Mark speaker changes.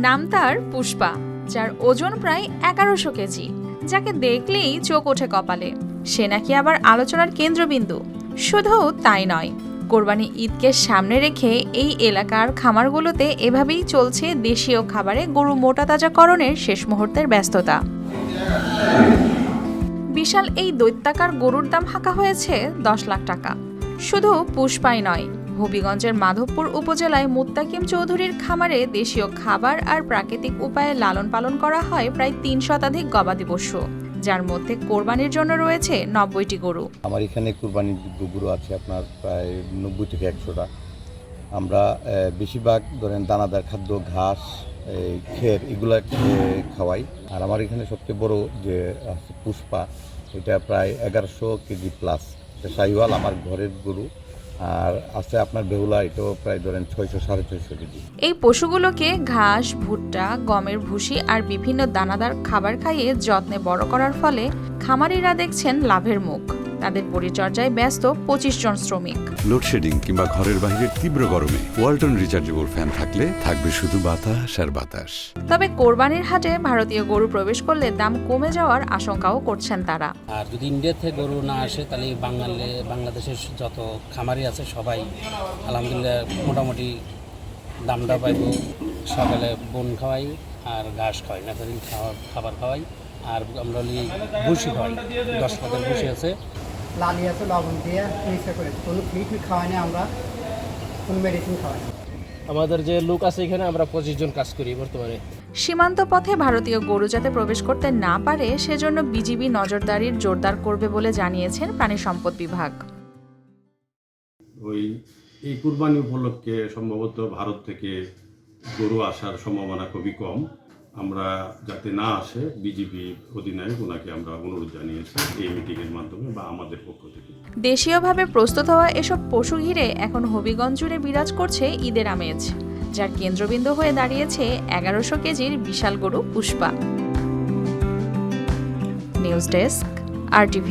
Speaker 1: নাম তার পুষ্পা, যার ওজন প্রায় 1100 কেজি। যাকে দেখলেই চোখ ওঠে কপালে। সে নাকি আবার আলোচনার কেন্দ্রবিন্দু। শুধু তাই নয়, কোরবানি ঈদকে সামনে রেখে এই এলাকার খামারগুলোতে এভাবেই চলছে দেশীয় খাবারে গরু মোটাতাজাকরণের শেষ মুহূর্তের ব্যস্ততা। বিশাল এই দৈত্যাকার গরুর দাম হাঁকা হয়েছে 10 লাখ টাকা। শুধু পুষ্পাই নয়, হবিগঞ্জের মাধবপুর উপজেলায় মুত্তাকিম চৌধুরীর খামারে দেশীয় খাবার আর প্রাকৃতিক উপায়ে লালন পালন করা হয় প্রায় 3 শতাধিক গবাদি পশু, যার মধ্যে কোরবানির জন্য রয়েছে 90টি গরু।
Speaker 2: আমার এখানে কোরবানির গরু আছে আপনার প্রায় 90 থেকে 100টা। আমরা বেশিরভাগ ধরেন দানাদার খাদ্য, ঘাস, খের এগুলো খাওয়াই। আর আমার এখানে সবচেয়ে বড় যে আছে পুষ্পা, এটা প্রায় 1100 কেজি প্লাস। এটা শাহিওয়াল, আমার ঘরের গরু। আর আছে আপনার বেহুলা, এটাও প্রায় ধরেন 600-650 কেজি।
Speaker 1: এই পশুগুলোকে ঘাস, ভুট্টা, গমের ভুসি আর বিভিন্ন দানাদার খাবার খাইয়ে যত্নে বড় করার ফলে খামারিরা দেখছেন লাভের মুখ। তাদের পরিচর্যায় ব্যস্ত 25 জন শ্রমিক।
Speaker 3: লোডশেডিং কিংবা ঘরের বাইরের তীব্র গরমে ওয়ালটন রিচার্জেবল ফ্যান থাকলে থাকবে শুধু বাতাস আর বাতাস।
Speaker 1: তবে কোরবানির হাটে ভারতীয় গরু প্রবেশ করলে দাম কমে যাওয়ার আশঙ্কাও করছেন তারা।
Speaker 4: আর যদি ইন্ডিয়া থেকে গরু না আসে, তাহলে বাংলাদেশের যত খামারি আছে সবাই আলহামদুলিল্লাহ মোটামুটি দামটা পাইব। সকালে বন খাওয়াই আর ঘাস খাওয়াই, ন্যাচারাল খাবার খাওয়াই। আর আমরা ভুসি খাওয়াই, 10 টাকার ভুসি আছে,
Speaker 5: লালি আছে, লবণ দিয়ে মিক্সার করে। কোনো ফিট খাওয়াই না, আমরা কোনো মেডিসিন খাওয়াই।
Speaker 6: আমাদের যে লোক আছে এখানে, আমরা 25 জন কাজ করি বর্তমানে।
Speaker 1: সীমান্ত পথে ভারতীয় গরু যাতে প্রবেশ করতে না পারে সেজন্য বিজিবি নজরদারির জোরদার করবে বলে জানিয়েছেন প্রাণী সম্পদ বিভাগ।
Speaker 7: এই কুরবানি উপলক্ষে সম্ভবত ভারত থেকে গরু আসার সম্ভাবনা খুবই কম। আমরা যাতে না আসে, বিজিবি অধিনায়ক ওনাকে আমরা অনুরোধ জানিয়েছি এই মিটিংয়ের মাধ্যমে বা আমাদের পক্ষ থেকে।
Speaker 1: দেশীয়ভাবে প্রস্তুত হওয়া এসব পশু ঘিরে এখন হবিগঞ্জ জুড়ে বিরাজ করছে ঈদের আমেজ, যার কেন্দ্রবিন্দু হয়ে দাঁড়িয়েছে 1100 কেজির বিশাল গরু পুষ্পা। News desk, RTV।